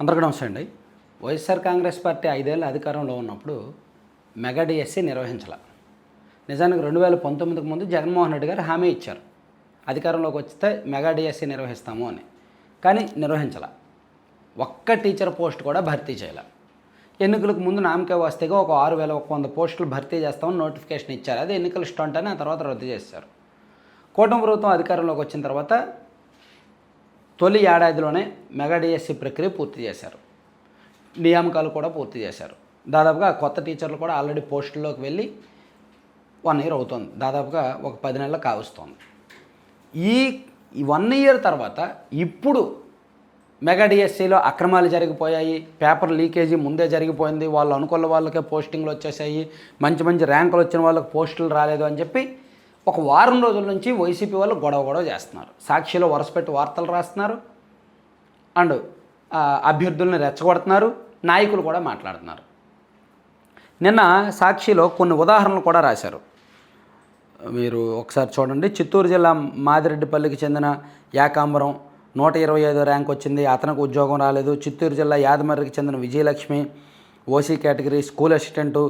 అందరికీ నమస్తే అండి. వైఎస్ఆర్ కాంగ్రెస్ పార్టీ 5 ఏళ్ళు అధికారంలో ఉన్నప్పుడు మెగా డిఎస్సి నిర్వహించాల. నిజానికి 2019కి ముందు జగన్మోహన్ రెడ్డి గారు హామీ ఇచ్చారు, అధికారంలోకి వస్తే మెగా డిఎస్సి నిర్వహిస్తాము అని. కానీ నిర్వహించాల. ఒక్క టీచర్ పోస్ట్ కూడా భర్తీ చేయాల. ఎన్నికలకు ముందు నామకే వాస్తేగా ఒక 6100 పోస్టులు భర్తీ చేస్తామని నోటిఫికేషన్ ఇచ్చారు. అది ఎన్నికల స్టంట్ అని ఆ తర్వాత రద్దు చేశారు. కూటమి ప్రభుత్వం అధికారంలోకి వచ్చిన తర్వాత తొలి ఏడాదిలోనే మెగా డిఎస్సి ప్రక్రియ పూర్తి చేశారు. నియామకాలు కూడా పూర్తి చేశారు. దాదాపుగా కొత్త టీచర్లు కూడా ఆల్రెడీ పోస్టుల్లోకి వెళ్ళి 1 ఇయర్ అవుతుంది. దాదాపుగా ఒక 10 నెలలు కావస్తోంది. ఈ 1 ఇయర్ తర్వాత ఇప్పుడు మెగా డిఎస్సిలో అక్రమాలు జరిగిపోయాయి, పేపర్ లీకేజీ ముందే జరిగిపోయింది, వాళ్ళు అనుకున్న వాళ్ళకే పోస్టింగ్లు వచ్చేసాయి, మంచి మంచి ర్యాంకులు వచ్చిన వాళ్ళకి పోస్టులు రాలేదు అని చెప్పి ఒక వారం రోజుల నుంచి వైసీపీ వాళ్ళు గొడవ చేస్తున్నారు. సాక్షిలో వరుసపెట్టి వార్తలు రాస్తున్నారు అండ్ అభ్యర్థుల్ని రెచ్చగొడుతున్నారు, నాయకులు కూడా మాట్లాడుతున్నారు. నిన్న సాక్షిలో కొన్ని ఉదాహరణలు కూడా రాశారు. మీరు ఒకసారి చూడండి. చిత్తూరు జిల్లా మాదిరెడ్డిపల్లికి చెందిన ఏకాంబరం 125 ర్యాంక్ వచ్చింది, అతనికి ఉద్యోగం రాలేదు. చిత్తూరు జిల్లా యాదమర్రికి చెందిన Vijayalakshmi OC category school assistant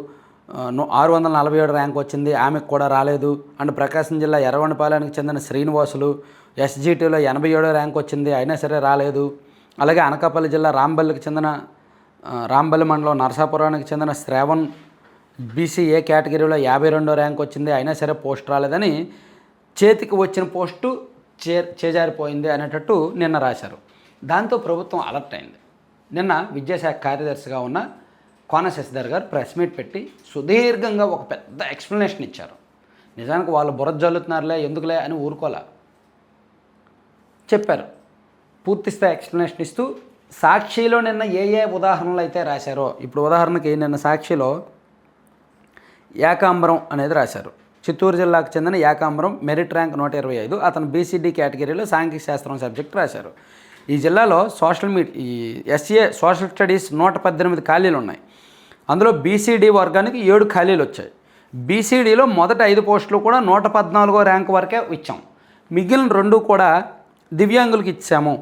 647 rank వచ్చింది, ఆమెకు కూడా రాలేదు. అండ్ ప్రకాశం జిల్లా ఎర్రవనపాలెనికి చెందిన శ్రీనివాసులు ఎస్జిటిలో 87 ర్యాంక్ వచ్చింది, అయినా సరే రాలేదు. అలాగే అనకాపల్లి జిల్లా రాంబల్లికి చెందిన రాంబల్లి మండలం నరసాపురానికి చెందిన శ్రావణ్ బీసీఏ కేటగిరీలో 52 ర్యాంక్ వచ్చింది, అయినా సరే పోస్ట్ రాలేదని చేతికి వచ్చిన పోస్టు చేజారిపోయింది అనేటట్టు నిన్న రాశారు. దాంతో ప్రభుత్వం అలర్ట్ అయింది. నిన్న విద్యాశాఖ కార్యదర్శిగా ఉన్న కోన శశిధర్ గారు ప్రెస్ మీట్ పెట్టి సుదీర్ఘంగా ఒక పెద్ద ఎక్స్ప్లెనేషన్ ఇచ్చారు. నిజానికి వాళ్ళు బురద జల్లుతున్నారులే ఎందుకులే అని ఊరుకోలే, చెప్పారు. పూర్తిస్థాయి ఎక్స్ప్లెనేషన్ ఇస్తూ సాక్షిలో నిన్న ఏ ఉదాహరణలు అయితే రాశారో, ఇప్పుడు ఉదాహరణకి నిన్న సాక్షిలో ఏకాంబరం అనేది రాశారు. చిత్తూరు జిల్లాకు చెందిన ఏకాంబరం మెరిట్ ర్యాంక్ 125, అతను బీసీడీ కేటగిరీలో సాంఘిక శాస్త్రం సబ్జెక్ట్ రాశారు. ఈ జిల్లాలో ఎస్ఏ సోషల్ స్టడీస్ 118 ఖాళీలు ఉన్నాయి. అందులో బీసీడీ వర్గానికి 7 ఖాళీలు వచ్చాయి. బీసీడీలో మొదటి 5 పోస్టులు కూడా 114వ ర్యాంక్ వరకే ఇచ్చాం, మిగిలిన 2 కూడా దివ్యాంగులకు ఇచ్చాము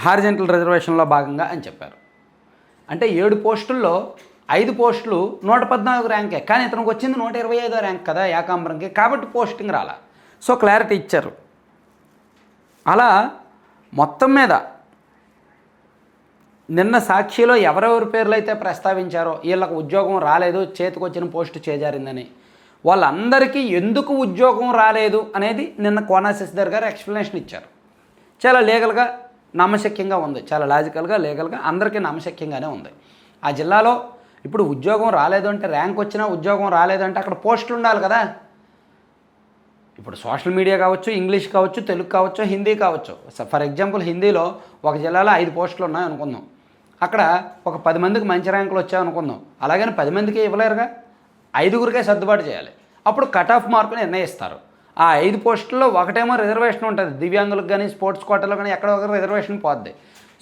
హారిజెంటల్ రిజర్వేషన్లో భాగంగా అని చెప్పారు. అంటే 7 పోస్టుల్లో 5 పోస్టులు 114 ర్యాంకే, కానీ ఇతనికి వచ్చింది 125వ ర్యాంక్ కదా ఏకాంబరంకి, కాబట్టి పోస్టింగ్ రాలా. సో క్లారిటీ ఇచ్చారు. అలా మొత్తం మీద నిన్న సాక్షిలో ఎవరెవరి పేర్లు అయితే ప్రస్తావించారో, వీళ్ళకు ఉద్యోగం రాలేదు, చేతికి వచ్చిన పోస్టు చేజారిందని, వాళ్ళందరికీ ఎందుకు ఉద్యోగం రాలేదు అనేది నిన్న కోన శశిధర్ గారు ఎక్స్ప్లెనేషన్ ఇచ్చారు. చాలా లీగల్గా నమ్మశక్యంగా ఉంది, చాలా లాజికల్గా లీగల్గా అందరికీ నమ్మశక్యంగానే ఉంది. ఆ జిల్లాలో ఇప్పుడు ఉద్యోగం రాలేదు అంటే, ర్యాంక్ వచ్చినా ఉద్యోగం రాలేదంటే అక్కడ పోస్టులు ఉండాలి కదా. ఇప్పుడు సోషల్ మీడియా కావచ్చు, ఇంగ్లీష్ కావచ్చు, తెలుగు కావచ్చు, హిందీ కావచ్చు. ఫర్ ఎగ్జాంపుల్ హిందీలో ఒక జిల్లాలో 5 పోస్టులు ఉన్నాయి అనుకుందాం, అక్కడ ఒక 10 మందికి మంచి ర్యాంకులు వచ్చాయనుకుందాం, అలాగని 10 మందికి ఇవ్వలేరుగా, 5గురికే సర్దుబాటు చేయాలి. అప్పుడు కట్ ఆఫ్ మార్కుని నిర్ణయిస్తారు. ఆ 5 పోస్టుల్లో ఒకటేమో రిజర్వేషన్ ఉంటుంది, దివ్యాంగులకు కానీ స్పోర్ట్స్ కోటాలో కానీ ఎక్కడ ఒక రిజర్వేషన్ పోద్ది.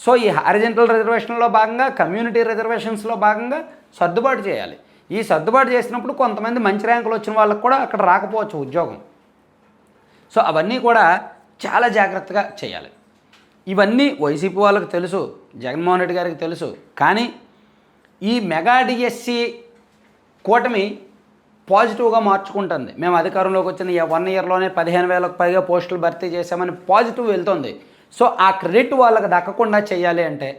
సో ఈ హారిజెంటల్ రిజర్వేషన్లో భాగంగా, కమ్యూనిటీ రిజర్వేషన్స్లో భాగంగా సర్దుబాటు చేయాలి. ఈ సర్దుబాటు చేసినప్పుడు కొంతమంది మంచి ర్యాంకులు వచ్చిన వాళ్ళకు కూడా అక్కడ రాకపోవచ్చు ఉద్యోగం. సో అవన్నీ కూడా చాలా జాగ్రత్తగా చేయాలి. ఇవన్నీ వైసీపీ వాళ్ళకి తెలుసు, జగన్మోహన్ రెడ్డి గారికి తెలుసు. కానీ ఈ మెగా డిఎస్సి కూటమి పాజిటివ్గా మార్చుకుంటుంది. మేము అధికారంలోకి వచ్చిన 1 ఇయర్లోనే 15,000కు పైగా పోస్టులు భర్తీ చేశామని పాజిటివ్ వెళ్తుంది. సో ఆ క్రెడిట్ వాళ్ళకి దక్కకుండా చేయాలి అంటే,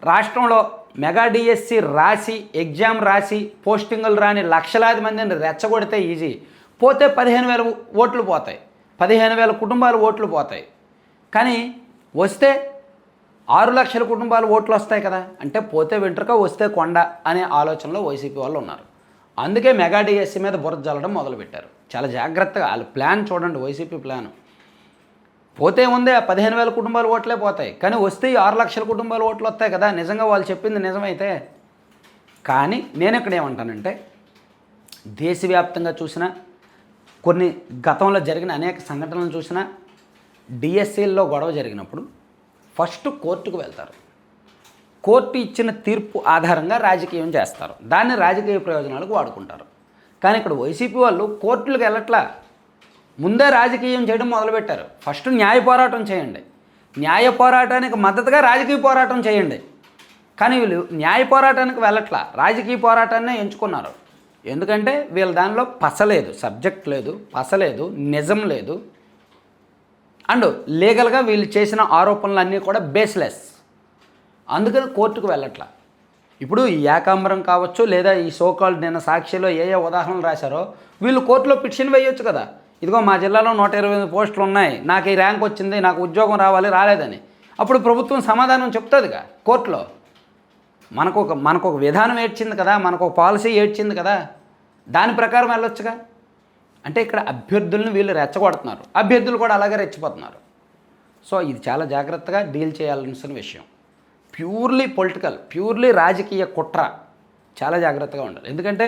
రాష్ట్రంలో మెగా డిఎస్సి రాసి ఎగ్జామ్ రాసి పోస్టింగులు రాని లక్షలాది మందిని రెచ్చగొడితే ఈజీ, పోతే 15,000 ఓట్లు పోతాయి, 15,000 కుటుంబాలు ఓట్లు పోతాయి. కానీ వస్తే 6 లక్షల కుటుంబాలు ఓట్లు వస్తాయి కదా. అంటే పోతే వెంట్రుక వస్తే కొండ అనే ఆలోచనలో వైసీపీ వాళ్ళు ఉన్నారు. అందుకే మెగా డిఎస్సి మీద బురద జల్లడం మొదలుపెట్టారు. చాలా జాగ్రత్తగా వాళ్ళ ప్లాన్ చూడండి, వైసీపీ ప్లాన్. పోతే ఉందే 15,000 కుటుంబాలు ఓట్లే పోతాయి, కానీ వస్తే 6 లక్షల కుటుంబాలు ఓట్లు వస్తాయి కదా, నిజంగా వాళ్ళు చెప్పింది నిజమైతే. కానీ నేను ఇక్కడ ఏమంటానంటే, దేశవ్యాప్తంగా చూసినా, కొన్ని గతంలో జరిగిన అనేక సంఘటనలు చూసినా, డిఎస్సీల్లో గొడవ జరిగినప్పుడు ఫస్ట్ కోర్టుకు వెళ్తారు. కోర్టు ఇచ్చిన తీర్పు ఆధారంగా రాజకీయం చేస్తారు, దాన్ని రాజకీయ ప్రయోజనాలకు వాడుకుంటారు. కానీ ఇక్కడ వైసీపీ వాళ్ళు కోర్టులకు వెళ్ళట్లా, ముందే రాజకీయం చేయడం మొదలుపెట్టారు. ఫస్ట్ న్యాయ పోరాటం చేయండి, న్యాయ పోరాటానికి మద్దతుగా రాజకీయ పోరాటం చేయండి. కానీ వీళ్ళు న్యాయ పోరాటానికి వెళ్ళట్లా, రాజకీయ పోరాటాన్నే ఎంచుకున్నారు. ఎందుకంటే వీళ్ళ దానిలో పసలేదు, సబ్జెక్ట్ లేదు, పసలేదు, నిజం లేదు. అండ్ లీగల్గా వీళ్ళు చేసిన ఆరోపణలు అన్నీ కూడా బేస్లెస్. అందుకని కోర్టుకు వెళ్ళట్లా. ఇప్పుడు ఈ ఏకాంబరం కావచ్చు, లేదా ఈ సోకాల్డ్ నిన్న సాక్షిలో ఏ ఉదాహరణలు రాశారో వీళ్ళు కోర్టులో పిటిషన్ వేయొచ్చు కదా. ఇదిగో మా జిల్లాలో 128 పోస్టులు ఉన్నాయి, నాకు ఈ ర్యాంక్ వచ్చింది, నాకు ఉద్యోగం రాలేదని. అప్పుడు ప్రభుత్వం సమాధానం చెప్తుందిగా కోర్టులో. మనకు ఒక విధానం ఏడ్చింది కదా, మనకు ఒక పాలసీ ఏడ్చింది కదా, దాని ప్రకారం వెళ్ళొచ్చుగా. అంటే ఇక్కడ అభ్యర్థులను వీళ్ళు రెచ్చగొడుతున్నారు, అభ్యర్థులు కూడా అలాగే రెచ్చిపోతున్నారు. సో ఇది చాలా జాగ్రత్తగా డీల్ చేయాల్సిన విషయం. ప్యూర్లీ పొలిటికల్, ప్యూర్లీ రాజకీయ కుట్ర, చాలా జాగ్రత్తగా ఉండాలి. ఎందుకంటే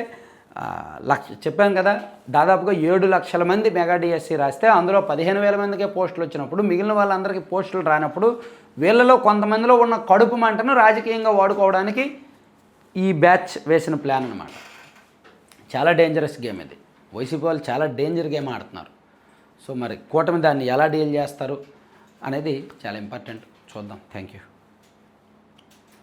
చెప్పాను కదా, దాదాపుగా 7 లక్షల మంది మెగా డిఎస్సి రాస్తే అందులో 15,000 మందికే పోస్టులు వచ్చినప్పుడు మిగిలిన వాళ్ళందరికీ పోస్టులు రానప్పుడు వీళ్ళలో కొంతమందిలో ఉన్న కడుపు మంటను రాజకీయంగా వాడుకోవడానికి ఈ బ్యాచ్ వేసిన ప్లాన్ అనమాట. చాలా డేంజరస్ గేమ్ ఇది. వైసీపీ వాళ్ళు చాలా డేంజర్ గేమ్ ఆడుతున్నారు. సో మరి కూటమి దాన్ని ఎలా డీల్ చేస్తారు అనేది చాలా ఇంపార్టెంట్. చూద్దాం. Thank you.